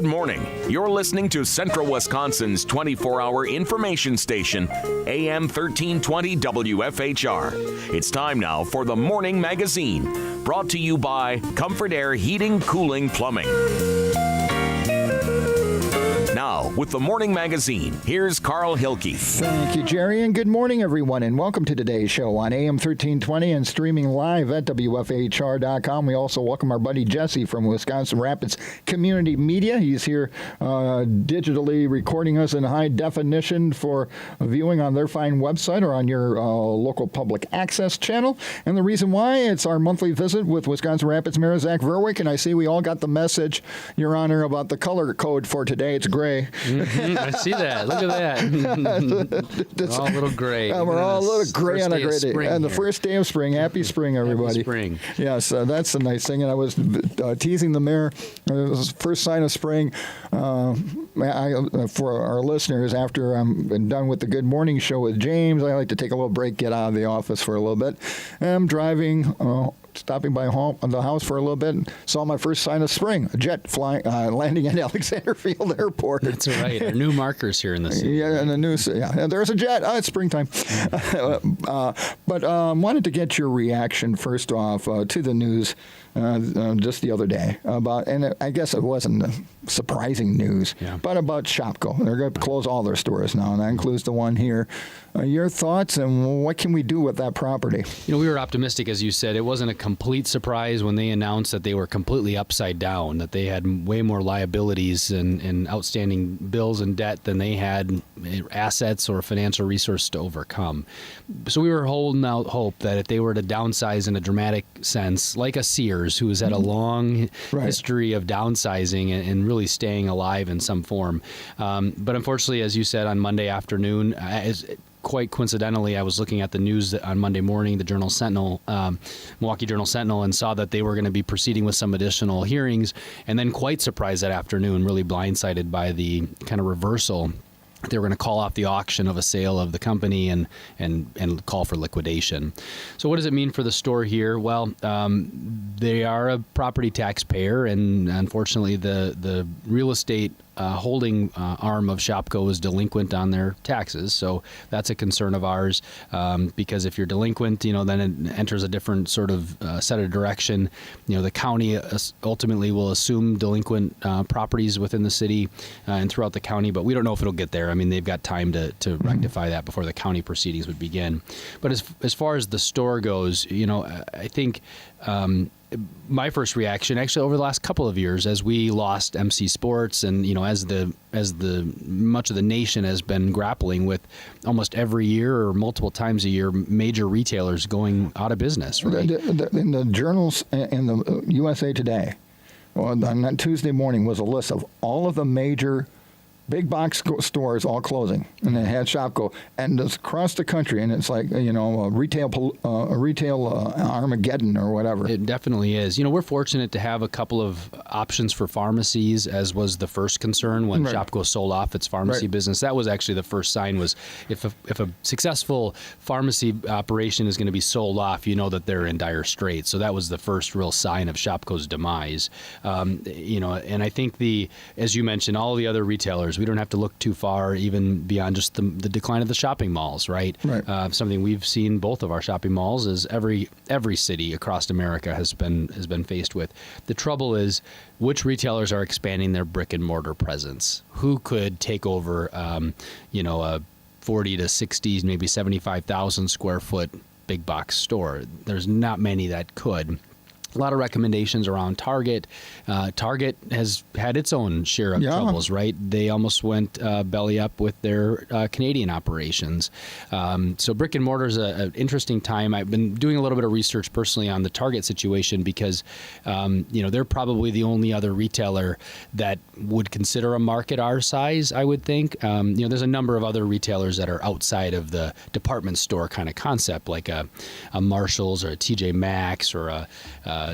Good morning. You're listening to Central Wisconsin's 24-hour information station, AM 1320 WFHR. It's time now for the Morning Magazine, brought to you by Comfort Air Heating, Cooling, Plumbing. Now, with the Morning Magazine, here's Carl Hilke. Thank you, Jerry, and good morning, everyone, and welcome to today's show on AM 1320 and streaming live at WFHR.com. We also welcome our buddy Jesse from Wisconsin Rapids Community Media. He's here digitally recording us in high definition for viewing on their fine website or on your local public access channel. And the reason why, it's our monthly visit with Wisconsin Rapids Mayor Zach Vruwink, and I see we all got the message, Your Honor, about the color code for today. It's gray. Mm-hmm. I see that. Look at that. We're all a little gray. We're all a little gray on a gray day. And the here. First day of spring. Happy spring, everybody. Happy spring. Yes, that's a nice thing. And I was teasing the mayor. It was the first sign of spring. For our listeners, after I'm done with the Good Morning Show with James, I like to take a little break, get out of the office for a little bit. And I'm driving, stopping by the house for a little bit, and saw my first sign of spring, a jet flying, landing at Alexander Field Airport. That's right. Our new markers here in the city. Yeah, and the news. Yeah, there's a jet. It's springtime. But wanted to get your reaction first off to the news just the other day about, and I guess it wasn't surprising news, but about Shopko. They're going to close all their stores now, and that includes the one here. Your thoughts, and what can we do with that property? You know, we were optimistic, as you said. It wasn't a complete surprise when they announced that they were completely upside down, that they had way more liabilities and outstanding bills and debt than they had assets or financial resources to overcome. So we were holding out hope that if they were to downsize in a dramatic sense, like a Sears, who has had a long history of downsizing and really staying alive in some form. But unfortunately, as you said, on Monday afternoon, quite coincidentally, I was looking at the news on Monday morning, the Journal Sentinel, Milwaukee Journal Sentinel, and saw that they were going to be proceeding with some additional hearings, and then quite surprised that afternoon, really blindsided by the kind of reversal. They were going to call off the auction of a sale of the company and call for liquidation. So what does it mean for the store here? Well, they are a property taxpayer, and unfortunately the real estate holding arm of Shopko is delinquent on their taxes. So that's a concern of ours, because if you're delinquent, then it enters a different sort of set of direction. The county ultimately will assume delinquent properties within the city and throughout the county, but we don't know if it'll get there. I mean, they've got time to rectify that before the county proceedings would begin. But as far as the store goes, I think my first reaction, actually, over the last couple of years, as we lost MC Sports, and as the much of the nation has been grappling with almost every year or multiple times a year, major retailers going out of business. Right? In the journals and the USA Today, on that Tuesday morning, was a list of all of the major big box stores all closing, and it had Shopko, and it's across the country, and it's like a retail Armageddon or whatever. It definitely is. We're fortunate to have a couple of options for pharmacies, as was the first concern when Shopko sold off its pharmacy business. That was actually the first sign, was if a successful pharmacy operation is going to be sold off, that they're in dire straits. So that was the first real sign of Shopko's demise. And I think as you mentioned, all the other retailers, we don't have to look too far, even beyond just the decline of the shopping malls, right? Something we've seen both of our shopping malls, as every city across America has been faced with. The trouble is, which retailers are expanding their brick and mortar presence? Who could take over, a 40 to 60, maybe 75,000 square foot big box store? There's not many that could. A lot of recommendations around Target. Target has had its own share of troubles, right? They almost went belly up with their Canadian operations. So brick and mortar is an interesting time. I've been doing a little bit of research personally on the Target situation because, they're probably the only other retailer that would consider a market our size, I would think. There's a number of other retailers that are outside of the department store kind of concept, like a Marshall's or a TJ Maxx or a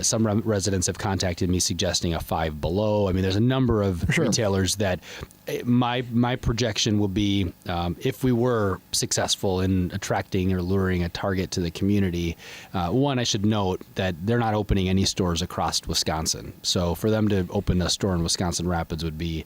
Some residents have contacted me suggesting a Five Below. I mean, there's a number of retailers that my projection will be if we were successful in attracting or luring a target to the community. One, I should note that they're not opening any stores across Wisconsin. So for them to open a store in Wisconsin Rapids would be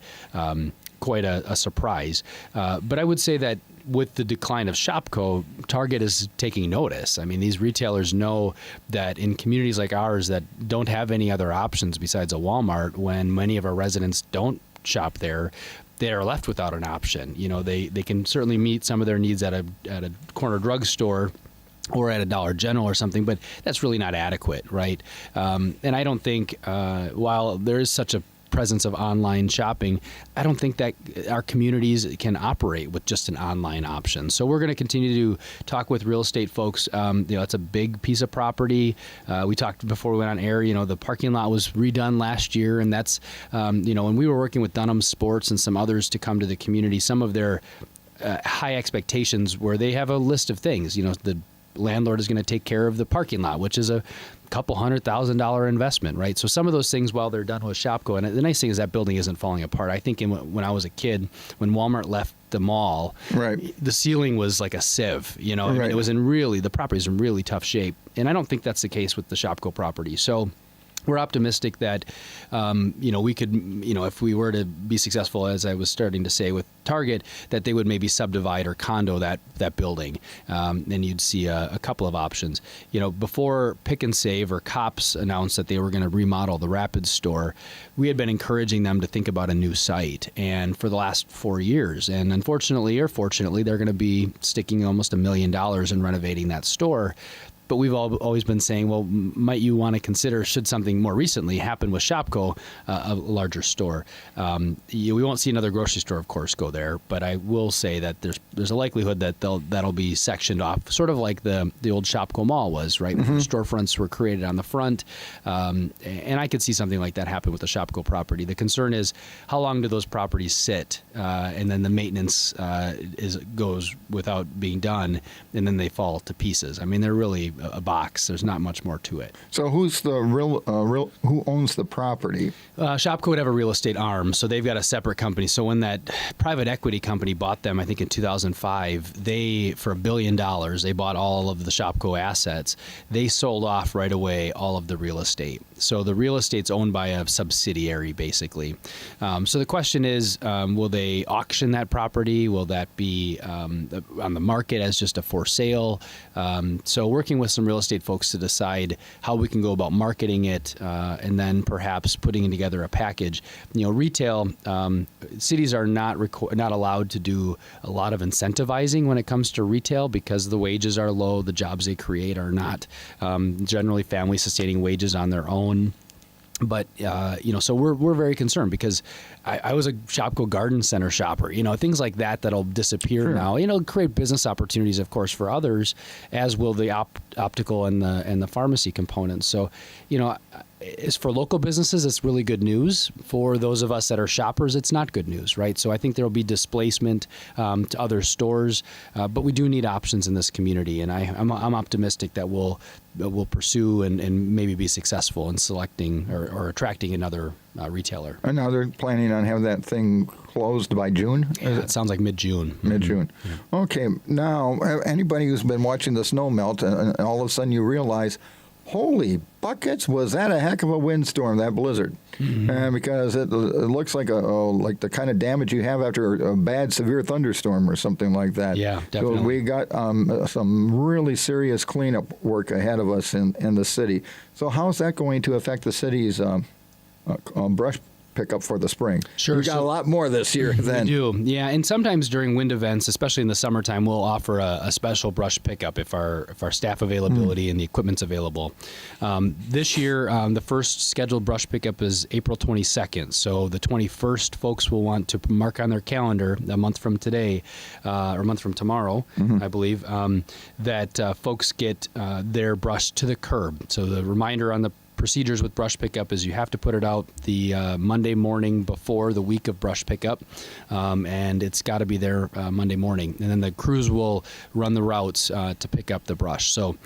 quite a surprise. But I would say that with the decline of Shopko, Target is taking notice. I mean, these retailers know that in communities like ours that don't have any other options besides a Walmart, when many of our residents don't shop there, they are left without an option. You know, they can certainly meet some of their needs at a corner drugstore or at a Dollar General or something, but that's really not adequate, right? And I don't think, while there is such a presence of online shopping, I don't think that our communities can operate with just an online option. So we're going to continue to talk with real estate folks. It's a big piece of property. We talked before we went on air, the parking lot was redone last year, and that's, when we were working with Dunham Sports and some others to come to the community, some of their high expectations where they have a list of things, the landlord is going to take care of the parking lot, which is a couple $100,000 investment, right? So some of those things, while they're done with Shopko, and the nice thing is that building isn't falling apart. I think when I was a kid, when Walmart left the mall, the ceiling was like a sieve, I mean, it was the property's in really tough shape. And I don't think that's the case with the Shopko property. So we're optimistic that, we could, if we were to be successful, as I was starting to say with Target, that they would maybe subdivide or condo that building. And you'd see a couple of options. Before Pick and Save or Cops announced that they were going to remodel the Rapids store, we had been encouraging them to think about a new site. And for the last 4 years, and unfortunately or fortunately, they're going to be sticking almost $1 million in renovating that store. But we've always been saying, well, might you want to consider, should something more recently happen with Shopko, a larger store? We won't see another grocery store, of course, go there. But I will say that there's a likelihood that that'll be sectioned off, sort of like the old Shopko Mall was, right? Mm-hmm. Storefronts were created on the front. And I could see something like that happen with the Shopko property. The concern is, how long do those properties sit? And then the maintenance goes without being done, and then they fall to pieces. I mean, they're really a box. There's not much more to it. So who's the who owns the property? Shopko would have a real estate arm, so they've got a separate company. So when that private equity company bought them, I think in 2005, for $1 billion, they bought all of the Shopko assets. They sold off right away all of the real estate. So the real estate's owned by a subsidiary, basically. So the question is, will they auction that property? Will that be on the market as just a for sale? So working with some real estate folks to decide how we can go about marketing it, and then perhaps putting together a package. Retail, cities are not allowed to do a lot of incentivizing when it comes to retail because the wages are low, the jobs they create are not generally family sustaining wages on their own. But, so we're very concerned because I was a Shopko Garden Center shopper, things like that'll disappear now, create business opportunities, of course, for others, as will the optical and the pharmacy components. So, as for local businesses, it's really good news. For those of us that are shoppers, it's not good news, right? So I think there will be displacement to other stores, but we do need options in this community, and I'm optimistic that we'll pursue and maybe be successful in selecting or attracting another retailer. And now they're planning on having that thing closed by June? Yeah, it sounds like mid-June. Mid-June. Mm-hmm. Yeah. Okay, now anybody who's been watching the snow melt, and all of a sudden you realize, holy buckets, was that a heck of a windstorm, that blizzard? Mm-hmm. Because it looks like like the kind of damage you have after a bad, severe thunderstorm or something like that. Yeah, definitely. So we got some really serious cleanup work ahead of us in the city. So how is that going to affect the city's brush pickup for the spring? Sure. We got a lot more this year than. We do, yeah. And sometimes during wind events, especially in the summertime, we'll offer a special brush pickup if our staff availability and the equipment's available. This year, the first scheduled brush pickup is April 22nd. So the 21st, folks will want to mark on their calendar a month from today, or a month from tomorrow, I believe, that folks get their brush to the curb. So the reminder on the procedures with brush pickup is you have to put it out the Monday morning before the week of brush pickup, and it's got to be there Monday morning. And then the crews will run the routes to pick up the brush. So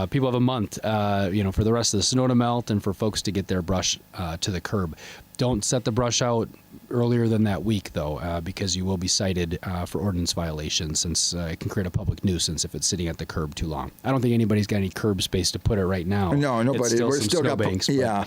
people have a month, for the rest of the snow to melt and for folks to get their brush to the curb. Don't set the brush out earlier than that week, though, because you will be cited for ordinance violations, since it can create a public nuisance if it's sitting at the curb too long. I don't think anybody's got any curb space to put it right now. No, nobody. We're still got banks. Yeah.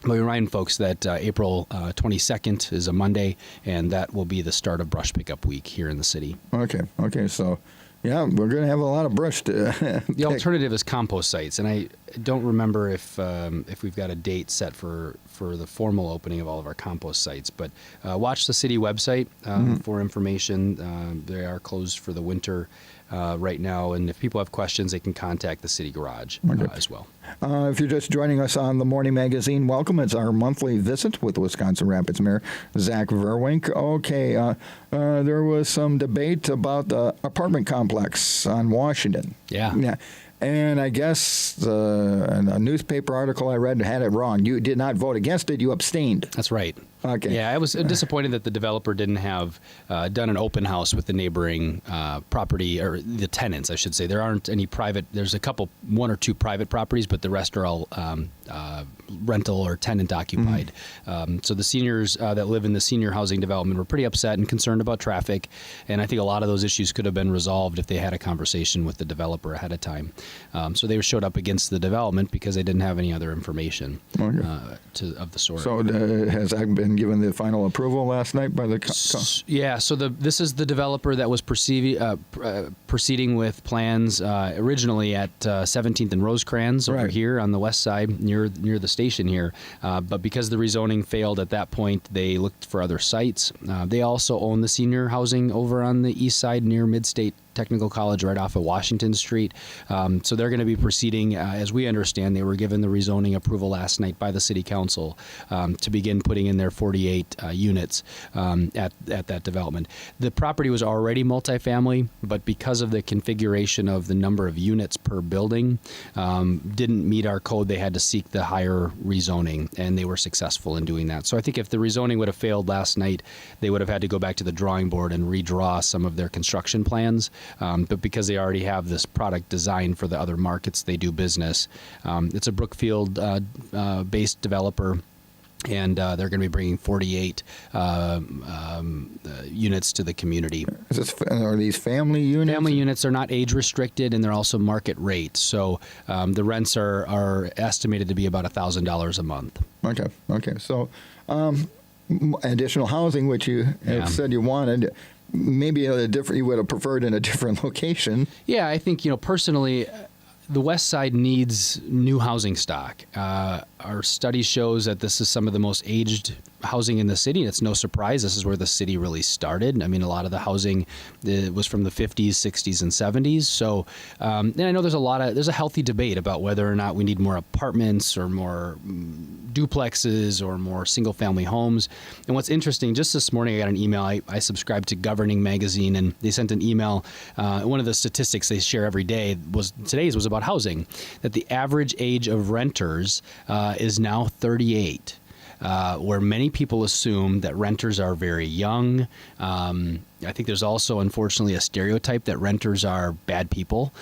But we remind folks that April 22nd is a Monday, and that will be the start of brush pickup week here in the city. Okay. So, yeah, we're going to have a lot of brush to The alternative is compost sites, and I don't remember if we've got a date set for the formal opening of all of our compost sites. But watch the city website for information. They are closed for the winter right now, and if people have questions, they can contact the city garage as well. If you're just joining us on the Morning Magazine, welcome. It's our monthly visit with Wisconsin Rapids Mayor Zach Vruwink. Okay, there was some debate about the apartment complex on Washington. Yeah. And I guess a newspaper article I read had it wrong. You did not vote against it. You abstained. That's right. Okay. Yeah, I was disappointed that the developer didn't have done an open house with the neighboring property, or the tenants, I should say. There aren't any private. There's one or two private properties, but the rest are all rental or tenant occupied. So the seniors that live in the senior housing development were pretty upset and concerned about traffic, and I think a lot of those issues could have been resolved if they had a conversation with the developer ahead of time. So they showed up against the development because they didn't have any other information of the sort. So has that been given the final approval last night by the Yeah, so this is the developer that was proceeding with plans originally at 17th and Rosecrans over here on the west side near the station here. But because the rezoning failed at that point, they looked for other sites. They also own the senior housing over on the east side near Midstate Technical College right off of Washington Street. So they're going to be proceeding, as we understand, they were given the rezoning approval last night by the City Council to begin putting in their 48 units at that development. The property was already multifamily, but because of the configuration of the number of units per building, didn't meet our code. They had to seek the higher rezoning, and they were successful in doing that. So I think if the rezoning would have failed last night, they would have had to go back to the drawing board and redraw some of their construction plans. But because they already have this product designed for the other markets they do business, it's a Brookfield-based developer, and they're going to be bringing 48 units to the community. Are these family units? Family units are not age restricted, and they're also market rate. So the rents are estimated to be about $1,000 a month. Okay. So additional housing, which you have said you wanted. Maybe you would have preferred in a different location. Yeah, I think, personally, the West Side needs new housing stock. Our study shows that this is some of the most aged housing in the city, and it's no surprise. This is where the city really started. I mean, a lot of the housing was from the 50s, 60s, and 70s. So, and I know there's a healthy debate about whether or not we need more apartments or more duplexes or more single-family homes. And what's interesting, just this morning I got an email. I subscribe to Governing Magazine, and they sent an email. One of the statistics they share every day today's was about housing, that the average age of renters is now 38. Where many people assume that renters are very young. I think there's also, unfortunately, a stereotype that renters are bad people,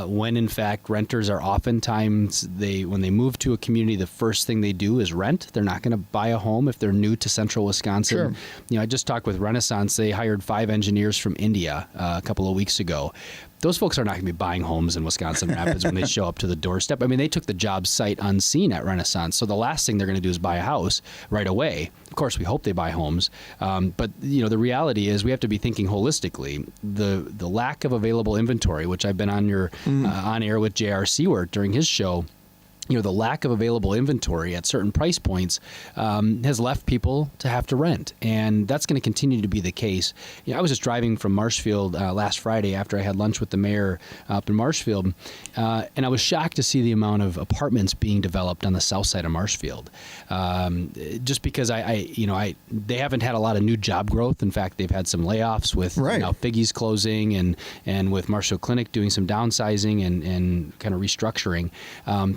when in fact renters are oftentimes, when they move to a community, the first thing they do is rent. They're not going to buy a home if they're new to central Wisconsin. Sure. I just talked with Renaissance. They hired 5 engineers from India a couple of weeks ago. Those folks are not going to be buying homes in Wisconsin Rapids when they show up to the doorstep. I mean, they took the job sight unseen at Renaissance. So the last thing they're going to do is buy a house right away. Of course, we hope they buy homes. But, the reality is we have to be thinking holistically. The lack of available inventory, which I've been on air with J.R. Seward during his show, the lack of available inventory at certain price points has left people to have to rent. And that's going to continue to be the case. I was just driving from Marshfield last Friday after I had lunch with the mayor up in Marshfield, and I was shocked to see the amount of apartments being developed on the south side of Marshfield. Just because they haven't had a lot of new job growth. In fact, they've had some layoffs with Figgy's closing and with Marshfield Clinic doing some downsizing and kind of restructuring.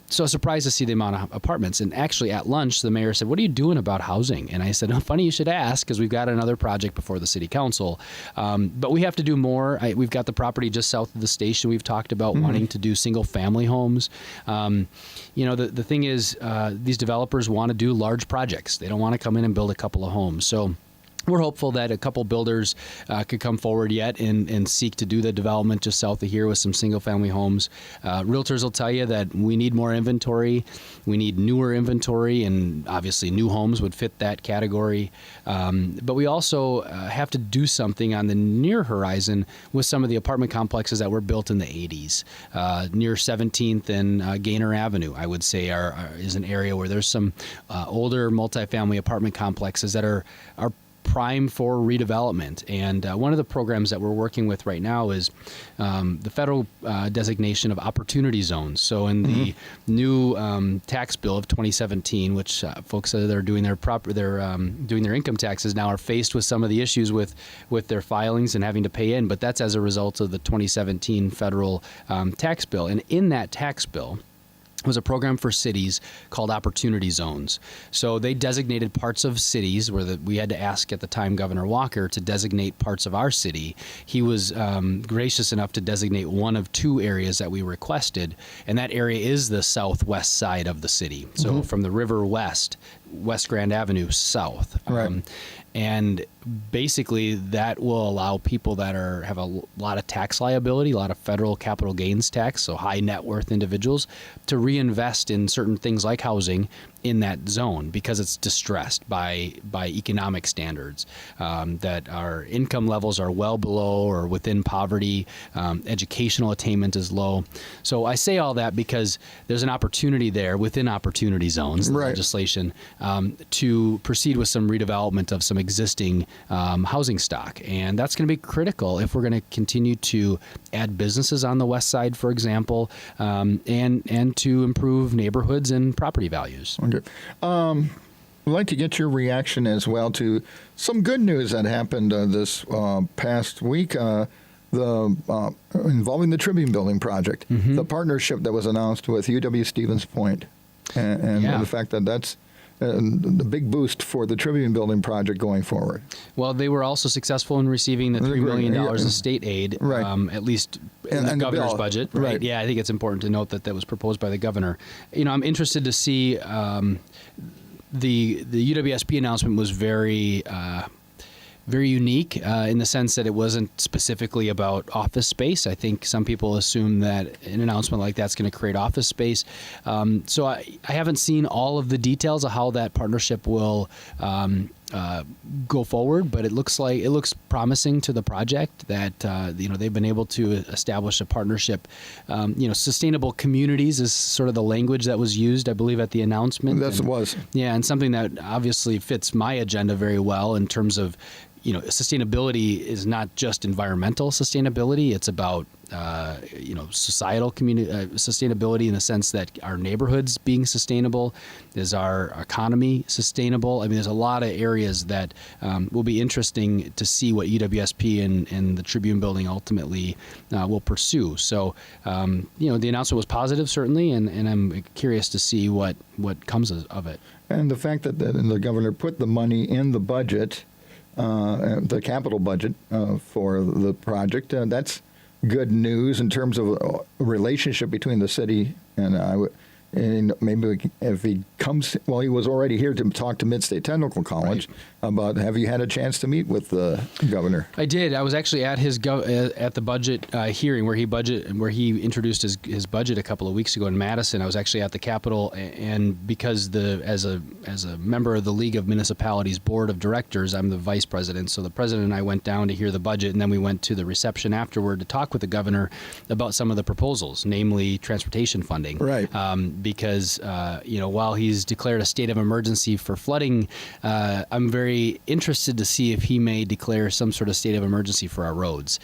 So surprised to see the amount of apartments. And actually at lunch, the mayor said, "What are you doing about housing?" And I said, "Oh, funny you should ask, because we've got another project before the city council. But we have to do more. We've got the property just south of the station. We've talked about wanting to do single family homes. The thing is, these developers want to do large projects. They don't want to come in and build a couple of homes. So we're hopeful that a couple builders could come forward yet and seek to do the development just south of here with some single-family homes. Realtors will tell you that we need more inventory. We need newer inventory, and obviously new homes would fit that category. But we also have to do something on the near horizon with some of the apartment complexes that were built in the 80s. Near 17th and Gaynor Avenue, I would say, is an area where there's some older multifamily apartment complexes that are prime for redevelopment. And one of the programs that we're working with right now is the federal designation of opportunity zones. So in the new tax bill of 2017, which folks that are doing doing their income taxes now are faced with some of the issues with their filings and having to pay in, but that's as a result of the 2017 federal tax bill. And in that tax bill was a program for cities called Opportunity Zones. So they designated parts of cities where we had to ask at the time Governor Walker to designate parts of our city. He was gracious enough to designate one of two areas that we requested, and that area is the southwest side of the city. So from the river West Grand Avenue south. Right. And basically that will allow people that have a lot of tax liability, a lot of federal capital gains tax, so high net worth individuals, to reinvest in certain things like housing in that zone because it's distressed by economic standards, that our income levels are well below or within poverty, educational attainment is low. So I say all that because there's an opportunity there within opportunity zones, the legislation, to proceed with some redevelopment of some existing housing stock. And that's going to be critical if we're going to continue to add businesses on the west side, for example, and to improve neighborhoods and property values. Okay. I'd like to get your reaction as well to some good news that happened this past week involving the Tribune Building project, the partnership that was announced with UW-Stevens Point, and the fact that that's the big boost for the Tribune Building project going forward. Well, they were also successful in receiving the $3 million in state aid, at least in the governor's budget. Right. Yeah, I think it's important to note that that was proposed by the governor. I'm interested to see the UWSP announcement was very unique in the sense that it wasn't specifically about office space. I think some people assume that an announcement like that's going to create office space. So I haven't seen all of the details of how that partnership will go forward, but it looks promising to the project that they've been able to establish a partnership. Sustainable communities is sort of the language that was used, I believe, at the announcement. It was. Yeah, and something that obviously fits my agenda very well in terms of sustainability is not just environmental sustainability. It's about societal sustainability in the sense that our neighborhoods being sustainable, is our economy sustainable. I mean, there's a lot of areas that will be interesting to see what UWSP and the Tribune Building ultimately will pursue. So, the announcement was positive, certainly, and I'm curious to see what comes of it. And the fact that the governor put the money in the budget, the capital budget for the project, that's good news in terms of a relationship between the city and maybe if he comes, he was already here to talk to Mid-State Technical College about. Have you had a chance to meet with the governor? I did. I was actually at at the budget hearing where he introduced his budget a couple of weeks ago in Madison. I was actually at the Capitol, and because as a member of the League of Municipalities Board of Directors, I'm the vice president. So the president and I went down to hear the budget, and then we went to the reception afterward to talk with the governor about some of the proposals, namely transportation funding. Right. Because while he's declared a state of emergency for flooding, I'm very interested to see if he may declare some sort of state of emergency for our roads.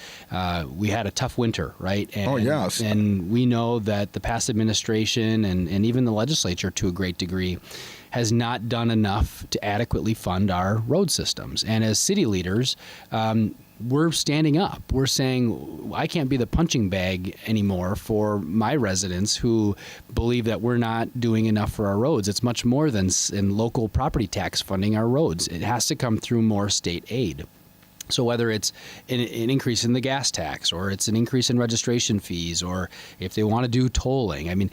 We had a tough winter, right? Yes. And we know that the past administration and even the legislature, to a great degree, has not done enough to adequately fund our road systems. And as city leaders, we're standing up. We're saying I can't be the punching bag anymore for my residents who believe that we're not doing enough for our roads. It's much more than in local property tax funding our roads. It has to come through more state aid. So whether it's an increase in the gas tax, or it's an increase in registration fees, or if they want to do tolling, I mean,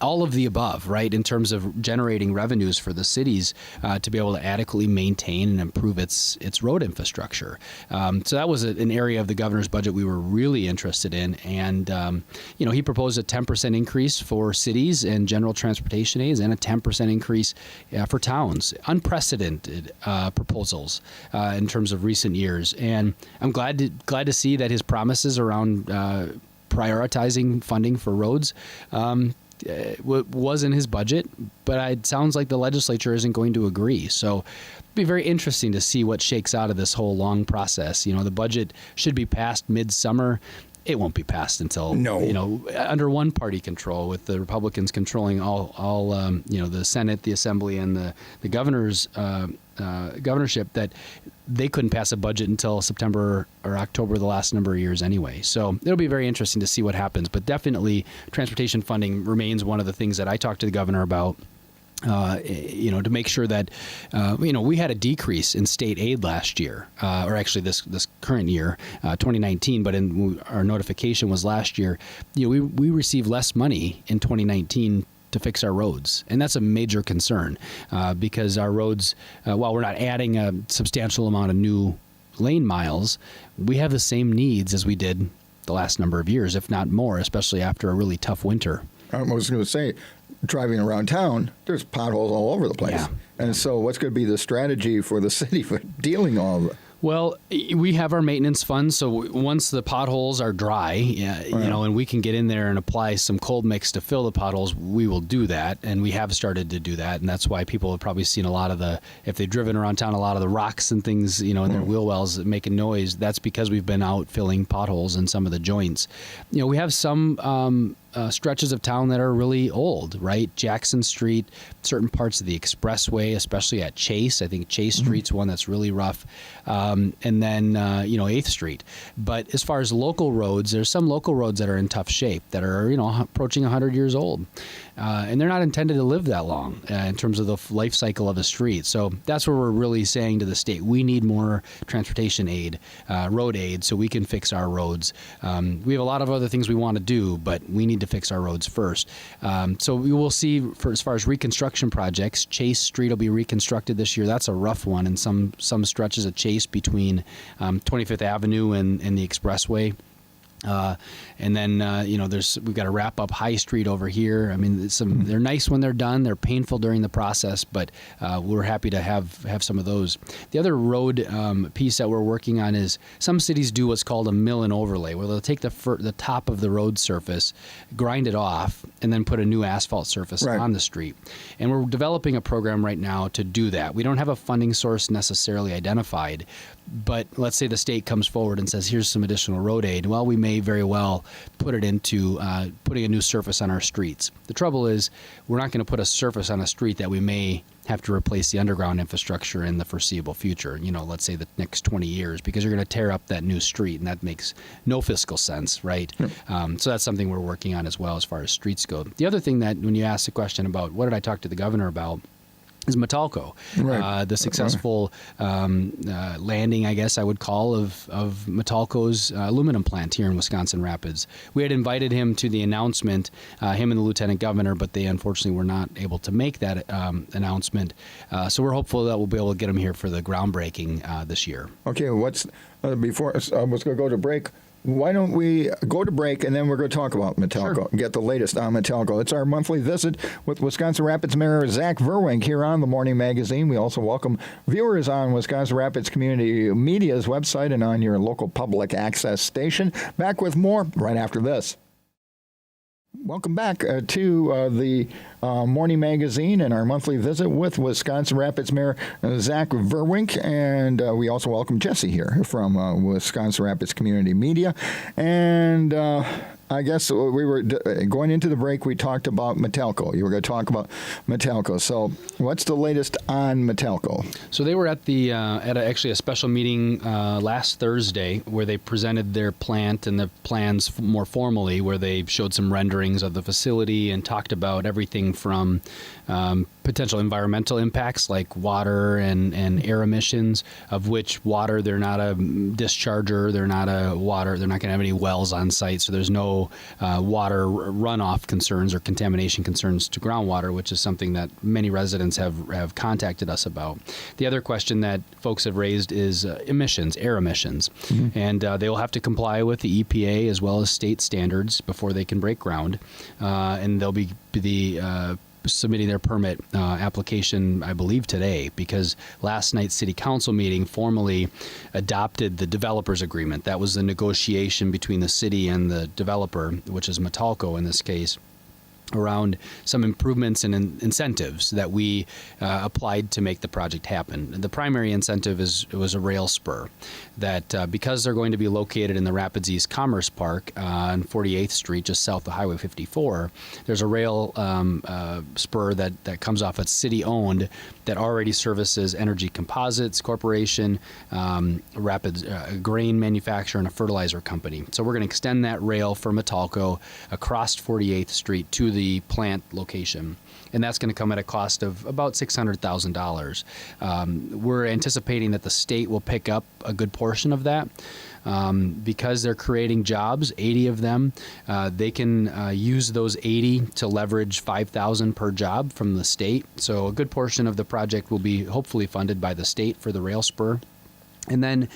all of the above, right, in terms of generating revenues for the cities to be able to adequately maintain and improve its road infrastructure. So that was an area of the governor's budget we were really interested in. And, he proposed a 10% increase for cities and general transportation aids and a 10% increase for towns. Unprecedented proposals in terms of recent years. And I'm glad to see that his promises around prioritizing funding for roads was in his budget, but it sounds like the legislature isn't going to agree. So it'll be very interesting to see what shakes out of this whole long process. The budget should be passed midsummer. It won't be passed until under one party control, with the Republicans controlling all the Senate, the Assembly, and the governor's governorship, that they couldn't pass a budget until September or October the last number of years anyway. So it'll be very interesting to see what happens. But definitely transportation funding remains one of the things that I talked to the governor about. To make sure that, we had a decrease in state aid last year, or actually this current year, 2019, but our notification was last year. We received less money in 2019 to fix our roads. And that's a major concern because our roads, while we're not adding a substantial amount of new lane miles, we have the same needs as we did the last number of years, if not more, especially after a really tough winter. I was going to say, driving around town, there's potholes all over the place. Yeah. And so what's going to be the strategy for the city for dealing all of it? Well, we have our maintenance fund, so once the potholes are dry, and we can get in there and apply some cold mix to fill the potholes, we will do that, and we have started to do that, and that's why people have probably seen a lot of if they've driven around town, a lot of the rocks and things, in their wheel wells making noise. That's because we've been out filling potholes in some of the joints. We have some stretches of town that are really old, right? Jackson Street, certain parts of the expressway, especially at Chase. I think Chase Street's one that's really rough. And then, 8th Street. But as far as local roads, there's some local roads that are in tough shape that are, approaching 100 years old. And they're not intended to live that long in terms of the life cycle of a street. So that's where we're really saying to the state, we need more transportation aid, road aid, so we can fix our roads. We have a lot of other things we want to do, but we need to fix our roads first. So we will see, as far as reconstruction projects, Chase Street will be reconstructed this year. That's a rough one in some stretches of Chase between 25th Avenue and the Expressway. And then, we've got to wrap up High Street over here. I mean, they're nice when they're done. They're painful during the process, but we're happy to have some of those. The other road piece that we're working on is some cities do what's called a mill and overlay, where they'll take the top of the road surface, grind it off, and then put a new asphalt surface on the street. And we're developing a program right now to do that. We don't have a funding source necessarily identified, but let's say the state comes forward and says, here's some additional road aid. Well, we may very well put it into putting a new surface on our streets. The trouble is, we're not going to put a surface on a street that we may have to replace the underground infrastructure in the foreseeable future, let's say the next 20 years, because you're going to tear up that new street, and that makes no fiscal sense, right? Yep. So that's something we're working on as well as far as streets go. The other thing that, when you ask the question about what did I talk to the governor about, is Matalco, the successful landing, I guess I would call, of Matalco's aluminum plant here in Wisconsin Rapids. We had invited him to the announcement, him and the lieutenant governor, but they unfortunately were not able to make that announcement. So we're hopeful that we'll be able to get him here for the groundbreaking this year. Okay, before I was going to go to break, why don't we go to break, and then we're going to talk about Matalco, get the latest on Matalco. It's our monthly visit with Wisconsin Rapids Mayor Zach Vruwink here on the Morning Magazine. We also welcome viewers on Wisconsin Rapids Community Media's website and on your local public access station. Back with more right after this. Welcome back to the Morning Magazine and our monthly visit with Wisconsin Rapids Mayor Zach Vruwink. And we also welcome Jesse here from Wisconsin Rapids Community Media. And I guess we were going into the break. We talked about Matalco. You were going to talk about Matalco. So, what's the latest on Matalco? So they were at the actually a special meeting last Thursday where they presented their plant and the plans more formally, where they showed some renderings of the facility and talked about everything from potential environmental impacts like water and air emissions, of which water, they're not a discharger, they're not going to have any wells on site, so there's no water runoff concerns or contamination concerns to groundwater, which is something that many residents have contacted us about. The other question that folks have raised is emissions, air emissions, and they will have to comply with the EPA as well as state standards before they can break ground, and they'll be submitting their permit application, I believe, today, because last night's city council meeting formally adopted the developers agreement. That was the negotiation between the city and the developer, which is Matalco in this case, around some improvements and incentives that we applied to make the project happen. The primary incentive was a rail spur that because they're going to be located in the Rapids East Commerce Park on 48th Street, just south of Highway 54, there's a rail spur that comes off. It's city-owned, that already services Energy Composites Corporation, Rapids grain manufacturer, and a fertilizer company. So we're going to extend that rail for Matalco across 48th Street to the plant location, and that's going to come at a cost of about $600,000. We're anticipating that the state will pick up a good portion of that. Because they're creating jobs, 80 of them, they can use those 80 to leverage $5,000 per job from the state. So a good portion of the project will be hopefully funded by the state for the rail spur. And then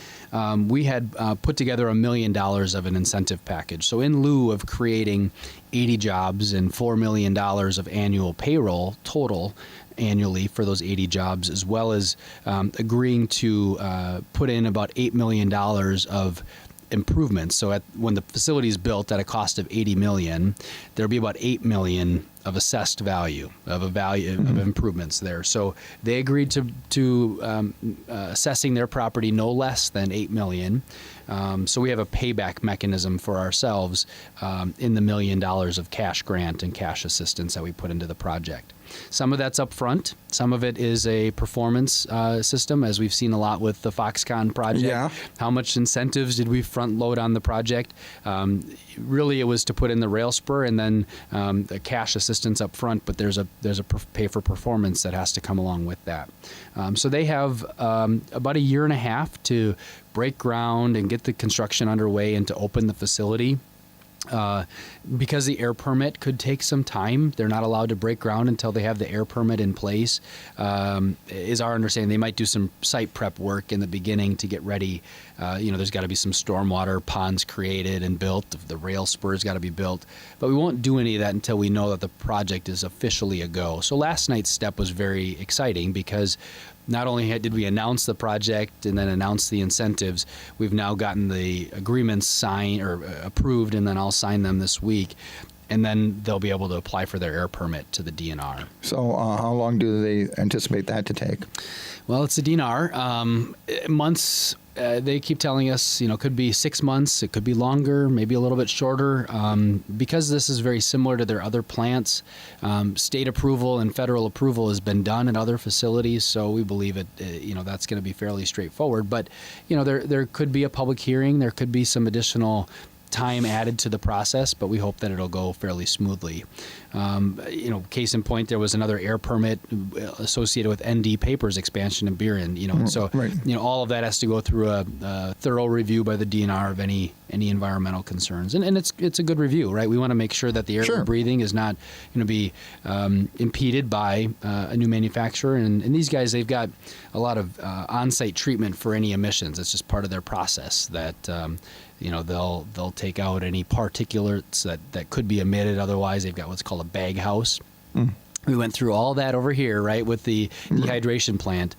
we had put together $1 million of an incentive package. So in lieu of creating 80 jobs and $4 million of annual payroll total annually for those 80 jobs, as well as agreeing to put in about $8 million of improvements. So when the facility is built at a cost of $80 million, there'll be about $8 million of assessed value of improvements there. So they agreed to assessing their property no less than $8 million. So we have a payback mechanism for ourselves in the $1 million of cash grant and cash assistance that we put into the project. Some of that's up front. Some of it is a performance system, as we've seen a lot with the Foxconn project. Yeah. How much incentives did we front load on the project? Really, it was to put in the rail spur and then the cash assistance up front, but there's a pay for performance that has to come along with that. So they have about a year and a half to break ground and get the construction underway and to open the facility. Because the air permit could take some time, they're not allowed to break ground until they have the air permit in place, is our understanding. They might do some site prep work in the beginning to get ready. There's got to be some stormwater ponds created and built. The rail spur's got to be built. But we won't do any of that until we know that the project is officially a go. So last night's step was very exciting because not only did we announce the project and then announce the incentives, we've now gotten the agreements signed or approved, and then I'll sign them this week. And then they'll be able to apply for their air permit to the DNR. So how long do they anticipate that to take? Well, it's a DNR. Months, they keep telling us, could be 6 months. It could be longer, maybe a little bit shorter. Because this is very similar to their other plants, state approval and federal approval has been done at other facilities. So we believe that's going to be fairly straightforward. But, there could be a public hearing. There could be some additional time added to the process, but we hope that it'll go fairly smoothly. Case in point, there was another air permit associated with ND Papers expansion in Buren. Right. All of that has to go through a thorough review by the DNR of any environmental concerns, and it's a good review, right? We want to make sure that the air we're breathing is not going to be impeded by a new manufacturer. And these guys, they've got a lot of on-site treatment for any emissions. It's just part of their process that. They'll take out any particulates that could be emitted. Otherwise, they've got what's called a bag house. We went through all that over here, right, with the dehydration plant,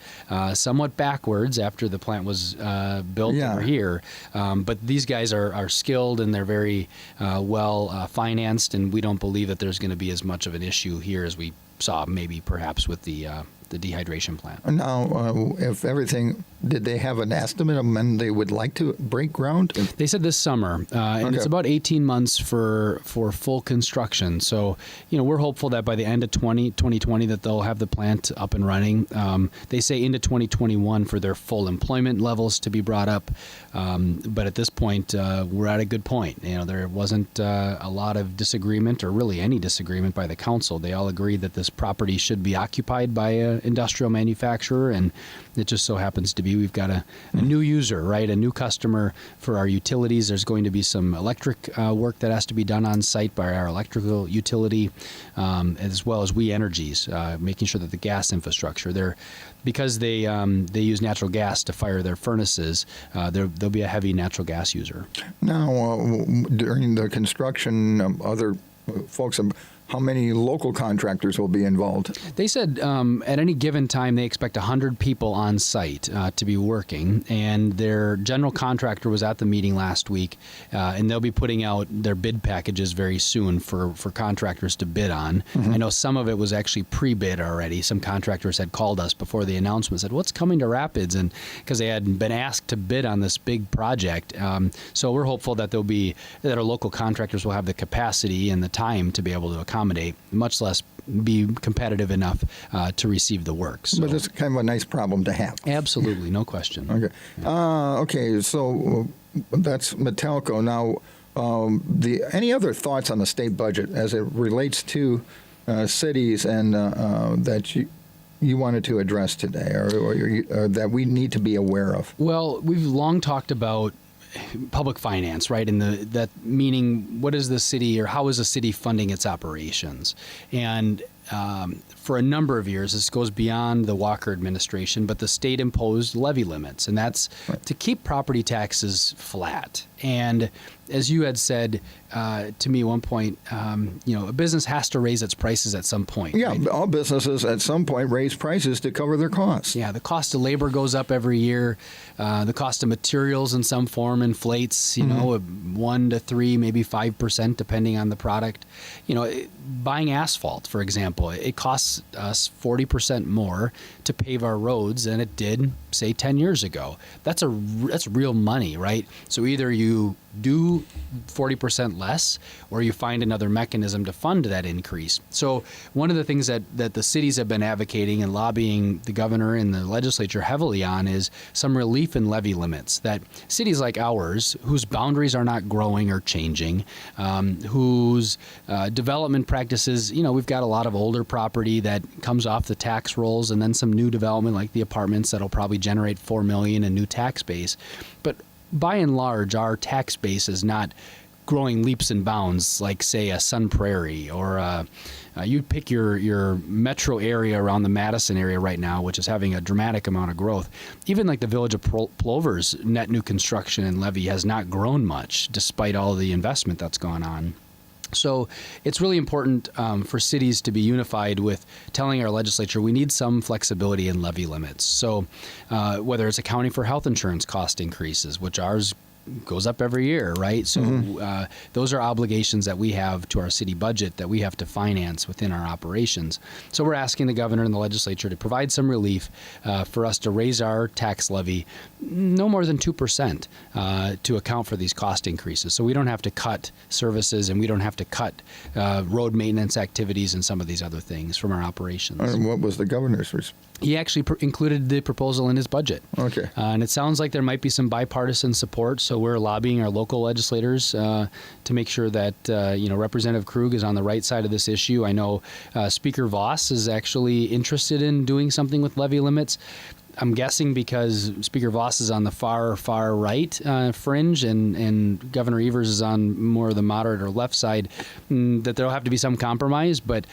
somewhat backwards after the plant was built over here. But these guys are skilled and they're very well financed, and we don't believe that there's going to be as much of an issue here as we saw maybe perhaps with the the dehydration plant. Now, if everything, did they have an estimate of when they would like to break ground? They said this summer, and it's about 18 months for full construction. So, we're hopeful that by the end of 2020 that they'll have the plant up and running. They say into 2021 for their full employment levels to be brought up. But at this point, we're at a good point. There wasn't a lot of disagreement, or really any disagreement by the council. They all agreed that this property should be occupied by an industrial manufacturer, and it just so happens to be we've got a new user, right? A new customer for our utilities. There's going to be some electric work that has to be done on site by our electrical utility, as well as We Energies, making sure that the gas infrastructure because they use natural gas to fire their furnaces. They'll be a heavy natural gas user. Now, during the construction, other folks, how many local contractors will be involved? They said at any given time they expect 100 people on site to be working, and their general contractor was at the meeting last week, and they'll be putting out their bid packages very soon for contractors to bid on. I know some of it was actually pre-bid already. Some contractors had called us before the announcement, said, what's coming to Rapids? And because they had been asked to bid on this big project. So we're hopeful that that our local contractors will have the capacity and the time to be able to accommodate, much less be competitive enough to receive the work. So. But it's kind of a nice problem to have. Absolutely, no question. Okay. Okay, so that's Matalco. Now, any other thoughts on the state budget as it relates to cities and that you wanted to address today, or that we need to be aware of? Well, we've long talked about public finance, right? And that meaning, what is the city, or how is the city funding its operations? And for a number of years, this goes beyond the Walker administration, but the state imposed levy limits, and that's to keep property taxes flat. And as you had said to me at one point, a business has to raise its prices at some point. Yeah, right? All businesses at some point raise prices to cover their costs. Yeah, the cost of labor goes up every year. The cost of materials in some form inflates, 1 to 3, maybe 5%, depending on the product. Buying asphalt, for example, it costs us 40% more to pave our roads than it did, say, 10 years ago. That's real money, right? So either you do 40% less, or you find another mechanism to fund that increase. So one of the things that the cities have been advocating and lobbying the governor and the legislature heavily on is some relief in levy limits, that cities like ours, whose boundaries are not growing or changing, whose development practices, we've got a lot of older property that comes off the tax rolls, and then some new development like the apartments that'll probably generate $4 million in new tax base. But by and large, our tax base is not growing leaps and bounds like, say, a Sun Prairie, or you'd pick your metro area around the Madison area right now, which is having a dramatic amount of growth. Even like the village of Plover's net new construction and levy has not grown much, despite all the investment that's gone on. So it's really important for cities to be unified with telling our legislature we need some flexibility in levy limits. So whether it's accounting for health insurance cost increases, which ours goes up every year, right? So those are obligations that we have to our city budget that we have to finance within our operations. So we're asking the governor and the legislature to provide some relief for us to raise our tax levy no more than 2% to account for these cost increases. So we don't have to cut services, and we don't have to cut road maintenance activities and some of these other things from our operations. And what was the governor's response? He actually included the proposal in his budget. Okay. And it sounds like there might be some bipartisan support, so we're lobbying our local legislators to make sure that Representative Krug is on the right side of this issue. I know Speaker Voss is actually interested in doing something with levy limits. I'm guessing because Speaker Voss is on the far right fringe, and Governor Evers is on more of the moderate or left side, that there'll have to be some compromise, but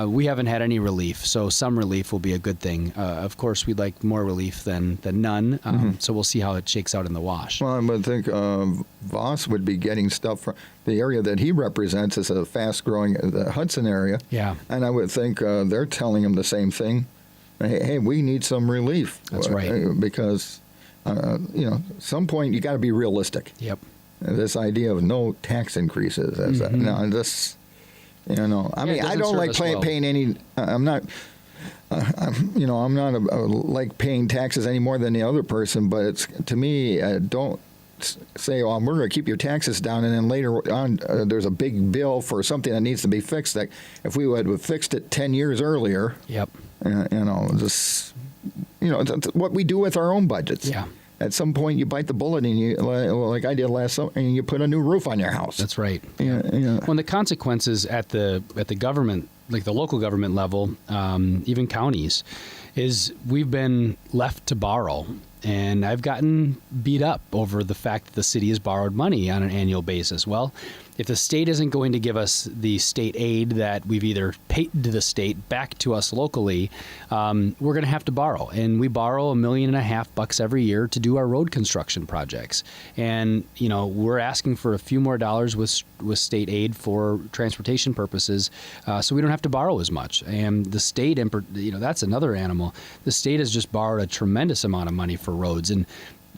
we haven't had any relief, so some relief will be a good thing. Of course, we'd like more relief than none, so we'll see how it shakes out in the wash. Well, I would think Voss would be getting stuff from the area that he represents is a fast-growing, the Hudson area. Yeah. And I would think they're telling him the same thing. Hey, we need some relief. That's right. Because, some point you got to be realistic. Yep. This idea of no tax increases. I don't like paying any. I'm not I'm not like paying taxes any more than the other person, but it's to me, don't say, "Oh, we're going to keep your taxes down," and then later on, there's a big bill for something that needs to be fixed. That if we would have fixed it 10 years earlier, Yep. It's what we do with our own budgets. Yeah. At some point, you bite the bullet, and you, like I did last summer, and you put a new roof on your house. That's right. Yeah. Well, the consequences at the government, like the local government level, even counties, is we've been left to borrow. And I've gotten beat up over the fact that the city has borrowed money on an annual basis. Well, if the state isn't going to give us the state aid that we've either paid to the state back to us locally, we're going to have to borrow. And we borrow $1.5 million every year to do our road construction projects. And, we're asking for a few more dollars with state aid for transportation purposes, so we don't have to borrow as much. And the state, that's another animal. The state has just borrowed a tremendous amount of money for roads. And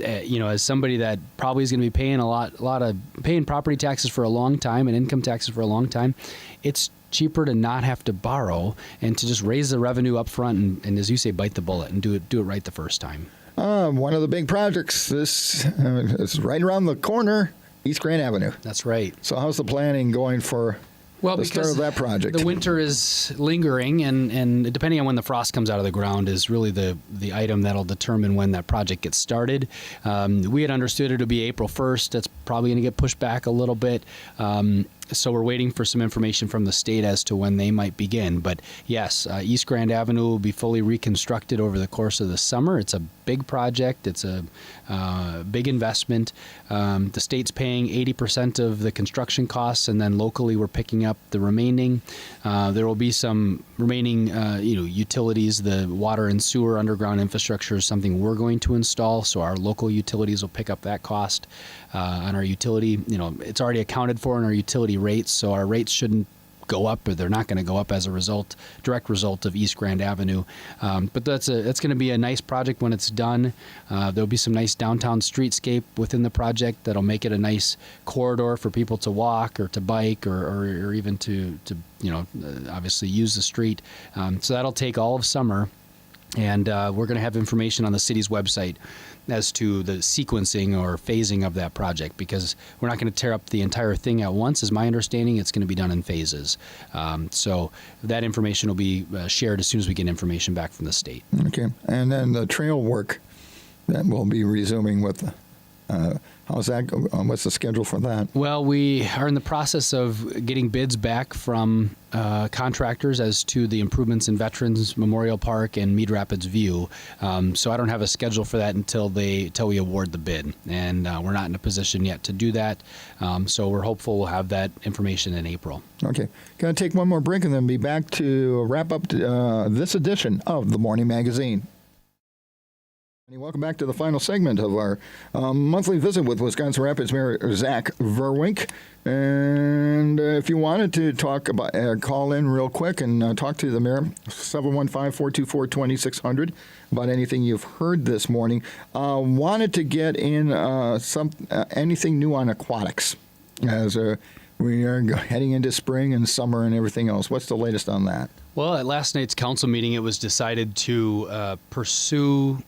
as somebody that probably is going to be paying a lot of paying property taxes for a long time and income taxes for a long time, it's cheaper to not have to borrow and to just raise the revenue up front and as you say, bite the bullet and do it right the first time. One of the big projects is right around the corner, East Grand Avenue. That's right. So how's the planning going for the start of that project? The winter is lingering, and depending on when the frost comes out of the ground is really the item that'll determine when that project gets started. We had understood it would be April 1st. That's probably going to get pushed back a little bit. So we're waiting for some information from the state as to when they might begin. But yes, East Grand Avenue will be fully reconstructed over the course of the summer. It's a big project. It's a big investment. The state's paying 80% of the construction costs, and then locally we're picking up the remaining. There will be some remaining, utilities. The water and sewer underground infrastructure is something we're going to install, so our local utilities will pick up that cost on our utility. It's already accounted for in our utility rates, so our rates shouldn't go up, or they're not going to go up as a direct result of East Grand Avenue. But that's going to be a nice project when it's done. There'll be some nice downtown streetscape within the project that'll make it a nice corridor for people to walk or to bike or even to obviously use the street. So that'll take all of summer. And we're going to have information on the city's website as to the sequencing or phasing of that project, because we're not going to tear up the entire thing at once. As my understanding, it's going to be done in phases. So that information will be shared as soon as we get information back from the state. Okay. And then the trail work that we'll be resuming with how's that go? What's the schedule for that? Well, we are in the process of getting bids back from contractors as to the improvements in Veterans Memorial Park and Mead Rapids View. So I don't have a schedule for that until we award the bid, and we're not in a position yet to do that. So we're hopeful we'll have that information in April. Okay. Going to take one more break and then be back to wrap up this edition of the Morning Magazine. Welcome back to the final segment of our monthly visit with Wisconsin Rapids Mayor Zach Vruwink. And if you wanted to talk about, call in real quick and talk to the mayor, 715-424-2600, about anything you've heard this morning. Wanted to get in anything new on aquatics as we are heading into spring and summer and everything else. What's the latest on that? Well, at last night's council meeting, it was decided to pursue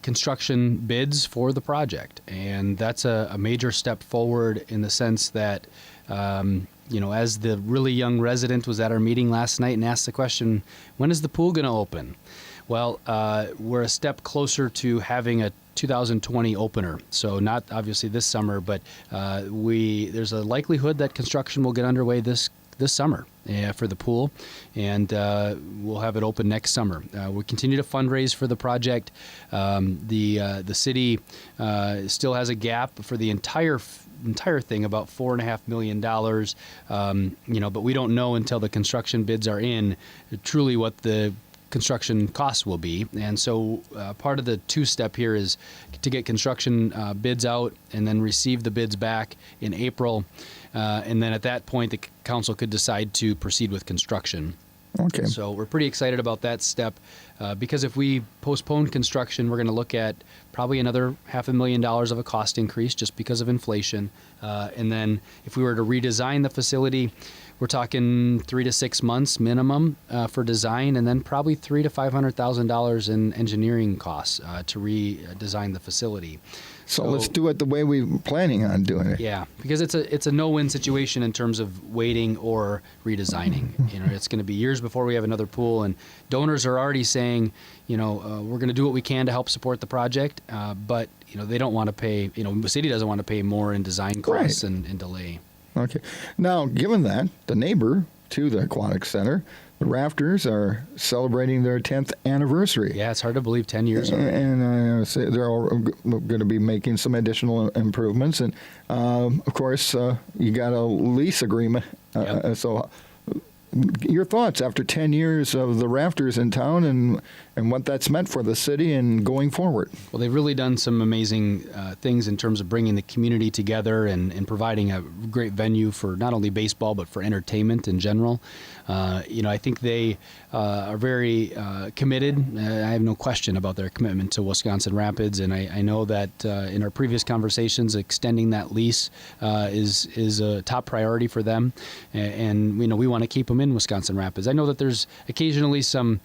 construction bids for the project. And that's a major step forward in the sense that, as the really young resident was at our meeting last night and asked the question, when is the pool going to open? Well, we're a step closer to having a 2020 opener. So not obviously this summer, but there's a likelihood that construction will get underway this summer for the pool, and we'll have it open next summer. We continue to fundraise for the project. The city still has a gap for the entire thing, about $4.5 million. But we don't know until the construction bids are in truly what the construction costs will be. And so part of the two-step here is to get construction bids out and then receive the bids back in April. And then at that point, the council could decide to proceed with construction. Okay. So we're pretty excited about that step because if we postpone construction, we're going to look at probably another $500,000 of a cost increase just because of inflation. And then if we were to redesign the facility, we're talking 3 to 6 months minimum for design, and then probably $300,000 to $500,000 in engineering costs to redesign the facility. So let's do it the way we're planning on doing it. Yeah, because it's a no-win situation in terms of waiting or redesigning. It's going to be years before we have another pool, and donors are already saying, we're going to do what we can to help support the project, but they don't want to pay. The city doesn't want to pay more in design costs and delay. Okay. Now, given that, the neighbor to the Aquatic Center, the Rafters, are celebrating their 10th anniversary. Yeah, it's hard to believe 10 years already. And they're all going to be making some additional improvements. And, of course, you got a lease agreement. Yep. So your thoughts after 10 years of the Rafters in town and what that's meant for the city and going forward? Well, they've really done some amazing things in terms of bringing the community together and providing a great venue for not only baseball but for entertainment in general. I think they are very committed. I have no question about their commitment to Wisconsin Rapids, and I know that in our previous conversations, extending that lease is a top priority for them, and we want to keep them in Wisconsin Rapids. I know that there's occasionally some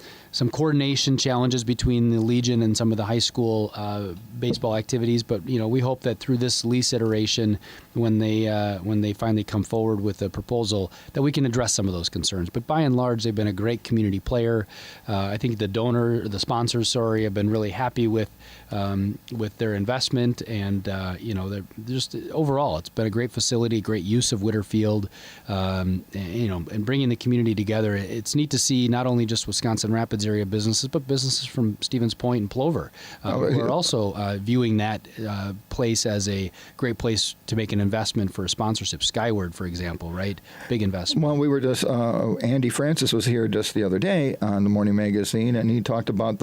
coordination challenges between the Legion and some of the high school baseball activities, but we hope that through this lease iteration, when they finally come forward with a proposal, that we can address some of those concerns. But by and large, they've been a great community player. I think the sponsors, have been really happy with their investment, and they're just overall, it's been a great facility, great use of Witter Field, and bringing the community together. It's neat to see not only just Wisconsin Rapids area businesses, but businesses from Stevens Point and Plover who are also viewing that place as a great place to make an investment for sponsorship. Skyward, for example, right? Big investment. Well, we were just Andy Francis was here just the other day on the Morning Magazine, and he talked about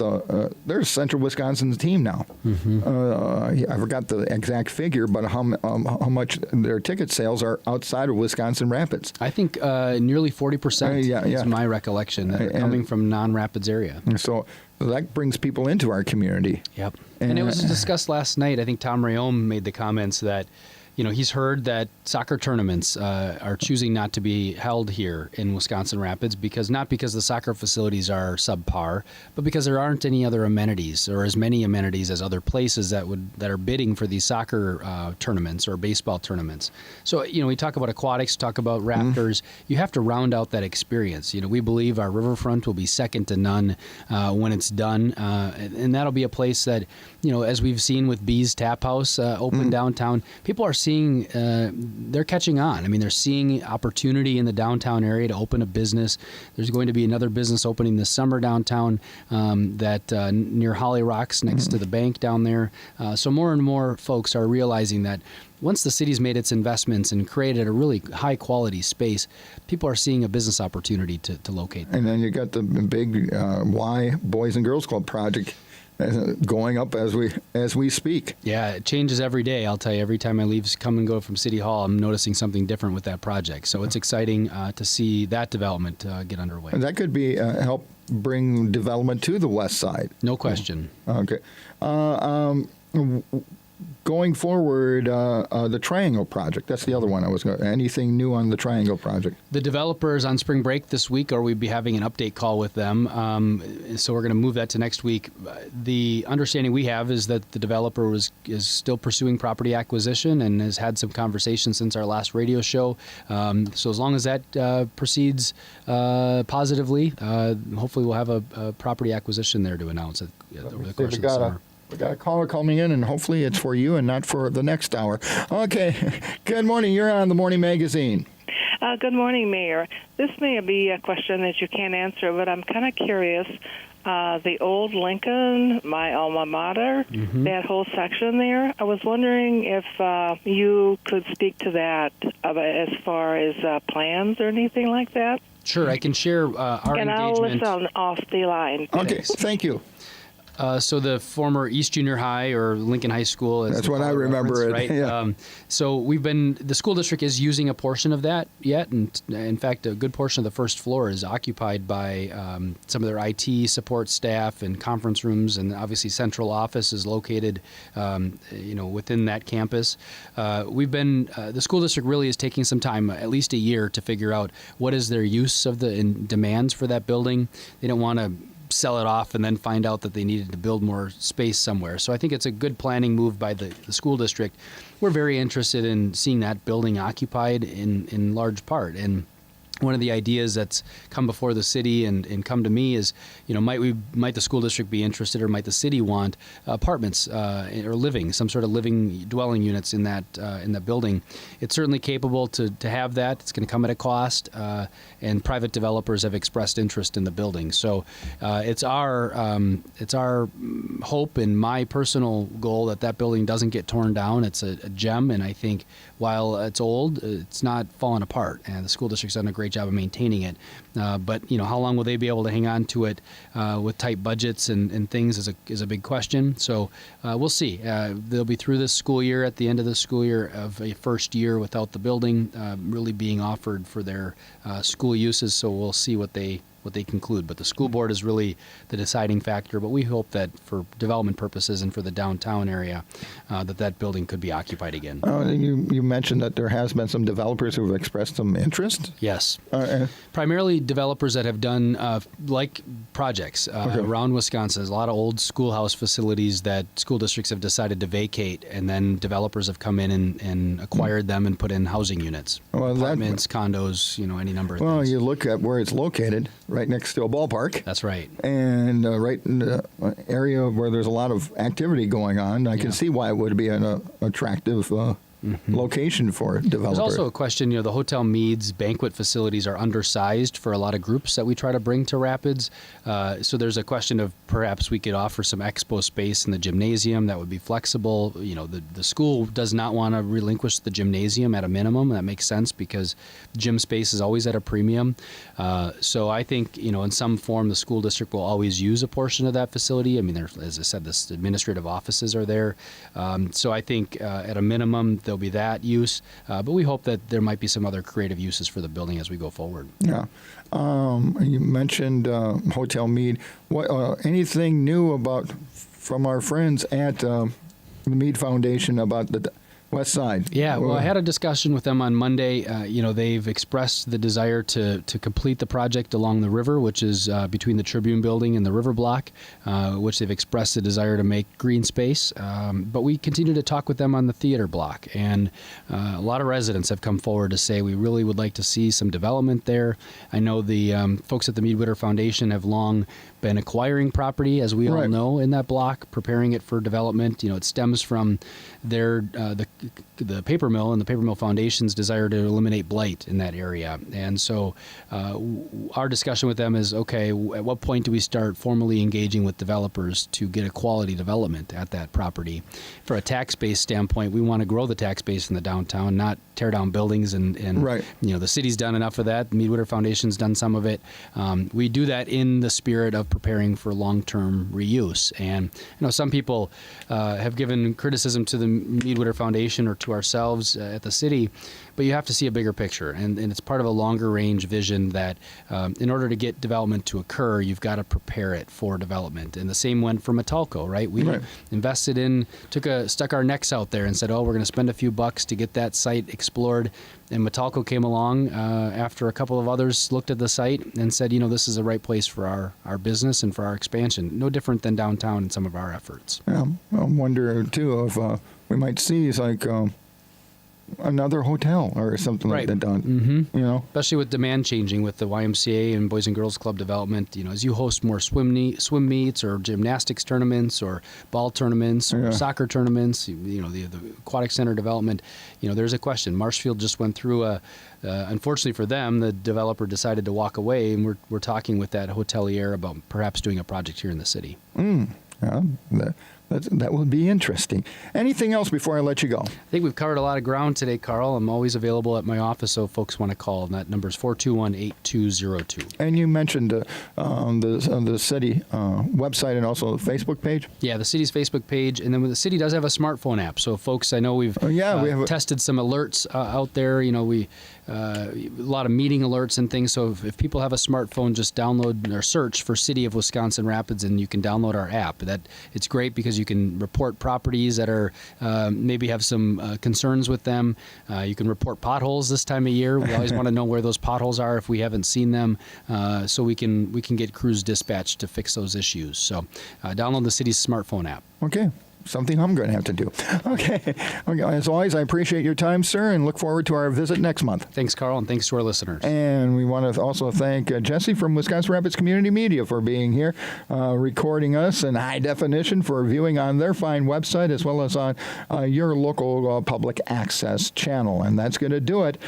there's Central Wisconsin's team now. Mm-hmm. I forgot the exact figure, but how much their ticket sales are outside of Wisconsin Rapids. I think nearly 40% is my recollection, coming from non-Rapids area. So that brings people into our community. Yep. And it was discussed last night. I think Tom Rayom made the comments that he's heard that soccer tournaments are choosing not to be held here in Wisconsin Rapids not because the soccer facilities are subpar, but because there aren't any other amenities or as many amenities as other places that are bidding for these soccer tournaments or baseball tournaments. So, we talk about aquatics, talk about Raptors. You have to round out that experience. We believe our riverfront will be second to none when it's done, and that'll be a place that, as we've seen with Bee's Tap House open downtown, people are seeing they're catching on. I mean, they're seeing opportunity in the downtown area to open a business. There's going to be another business opening this summer downtown near Holly Rocks next to the bank down there. So more and more folks are realizing that once the city's made its investments and created a really high quality space, people are seeing a business opportunity to locate them. And then you got the big Y Boys and Girls Club project going up as we speak. Yeah, it changes every day. I'll tell you, every time I come and go from City Hall, I'm noticing something different with that project. So it's exciting to see that development get underway. And that could be help bring development to the west side. No question. Okay. Going forward, the Triangle Project, that's the other one I was going to. Anything new on the Triangle Project? The developer is on spring break this week, or we'll be having an update call with them. So we're going to move that to next week. The understanding we have is that the developer is still pursuing property acquisition and has had some conversations since our last radio show. So as long as that proceeds positively, hopefully we'll have a property acquisition there to announce over the course of the summer. We got a caller coming in, and hopefully it's for you and not for the next hour. Okay. Good morning. You're on the Morning Magazine. Good morning, Mayor. This may be a question that you can't answer, but I'm kind of curious. The old Lincoln, my alma mater, that whole section there, I was wondering if you could speak to that as far as plans or anything like that. Sure, I can share our engagement. And I'll listen off the line. Okay, thank you. So the former East Junior High or Lincoln High School. That's what I remember it. Right? Yeah. So the school district is using a portion of that yet. And in fact, a good portion of the first floor is occupied by some of their IT support staff and conference rooms. And obviously central office is located, within that campus. The school district really is taking some time, at least a year, to figure out what is their use of and demands for that building. They don't want to sell it off and then find out that they needed to build more space somewhere. So I think it's a good planning move by the school district. We're very interested in seeing that building occupied in large part. And one of the ideas that's come before the city and come to me is, might the school district be interested, or might the city want apartments or some sort of living dwelling units in that building? It's certainly capable to have that. It's going to come at a cost, and private developers have expressed interest in the building. So it's our hope and my personal goal that building doesn't get torn down. It's a gem, and I think while it's old, it's not fallen apart, and the school district's done a great job of maintaining it. But how long will they be able to hang on to it with tight budgets and things is a big question. So we'll see. They'll be through this school year, at the end of the school year, of a first year without the building really being offered for their school uses. So we'll see what they conclude. But the school board is really the deciding factor. But we hope that for development purposes and for the downtown area, that building could be occupied again. You mentioned that there has been some developers who have expressed some interest? Yes. Primarily developers that have done projects around Wisconsin. There's a lot of old schoolhouse facilities that school districts have decided to vacate, and then developers have come in and acquired them and put in housing units. Apartments, condos, any number of things. Well, you look at where it's located, right next to a ballpark. That's right. And right in the area where there's a lot of activity going on, I can see why it would be an attractive location for developers. There's also a question, the Hotel Meads banquet facilities are undersized for a lot of groups that we try to bring to Rapids. So there's a question of perhaps we could offer some expo space in the gymnasium that would be flexible. The school does not want to relinquish the gymnasium at a minimum. That makes sense because gym space is always at a premium. So I think, in some form, the school district will always use a portion of that facility. I mean, as I said, the administrative offices are there. So I think at a minimum, there'll be that use, but we hope that there might be some other creative uses for the building as we go forward. Yeah. You mentioned Hotel Mead. What anything new from our friends at the Mead Foundation about the West Side? Yeah, well, I had a discussion with them on Monday. They've expressed the desire to complete the project along the river, which is between the Tribune Building and the River Block, which they've expressed the desire to make green space. But we continue to talk with them on the theater block, and a lot of residents have come forward to say we really would like to see some development there. I know the folks at the Witter Foundation have long been acquiring property, as we all know, in that block, preparing it for development. It stems from their the paper mill and the Paper Mill Foundation's desire to eliminate blight in that area. And so our discussion with them is, okay, at what point do we start formally engaging with developers to get a quality development at that property? For a tax base standpoint, we want to grow the tax base in the downtown, not tear down buildings. And the city's done enough of that. The Witter Foundation's done some of it. We do that in the spirit of preparing for long-term reuse. And some people have given criticism to the Witter Foundation or to ourselves at the city, but you have to see a bigger picture, and it's part of a longer range vision that in order to get development to occur, you've got to prepare it for development. And the same went for Matalco, right? We invested in, stuck our necks out there and said, we're going to spend a few bucks to get that site explored. And Matalco came along after a couple of others looked at the site and said, this is the right place for our business and for our expansion. No different than downtown in some of our efforts. Yeah, I wonder, too, if we might see another hotel or something like that done. Especially with demand changing with the YMCA and Boys and Girls Club development. As you host more swim meets or gymnastics tournaments or ball tournaments or soccer tournaments, the aquatic center development, there's a question. Marshfield just went through unfortunately for them, the developer decided to walk away, and we're talking with that hotelier about perhaps doing a project here in the city. Yeah, That will be interesting. Anything else before I let you go? I think we've covered a lot of ground today, Carl. I'm always available at my office, so folks want to call, and that number is 421-8202. And you mentioned the city website and also the Facebook page? Yeah, the city's Facebook page, and then the city does have a smartphone app. So, folks, I know we've we have tested some alerts out there. We a lot of meeting alerts and things. So if people have a smartphone, just download or search for City of Wisconsin Rapids, and you can download our app. It's great because you can report properties that are maybe have some concerns with them. You can report potholes this time of year. We always want to know where those potholes are if we haven't seen them, so we can get crews dispatched to fix those issues. So download the city's smartphone app. Okay. Something I'm going to have to do. Okay. As always, I appreciate your time, sir, and look forward to our visit next month. Thanks, Carl, and thanks to our listeners. And we want to also thank Jesse from Wisconsin Rapids Community Media for being here, recording us in high definition for viewing on their fine website as well as on your local public access channel. And that's going to do it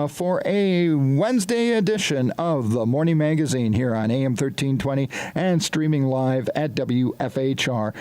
for a Wednesday edition of the Morning Magazine here on AM 1320 and streaming live at WFHR.com.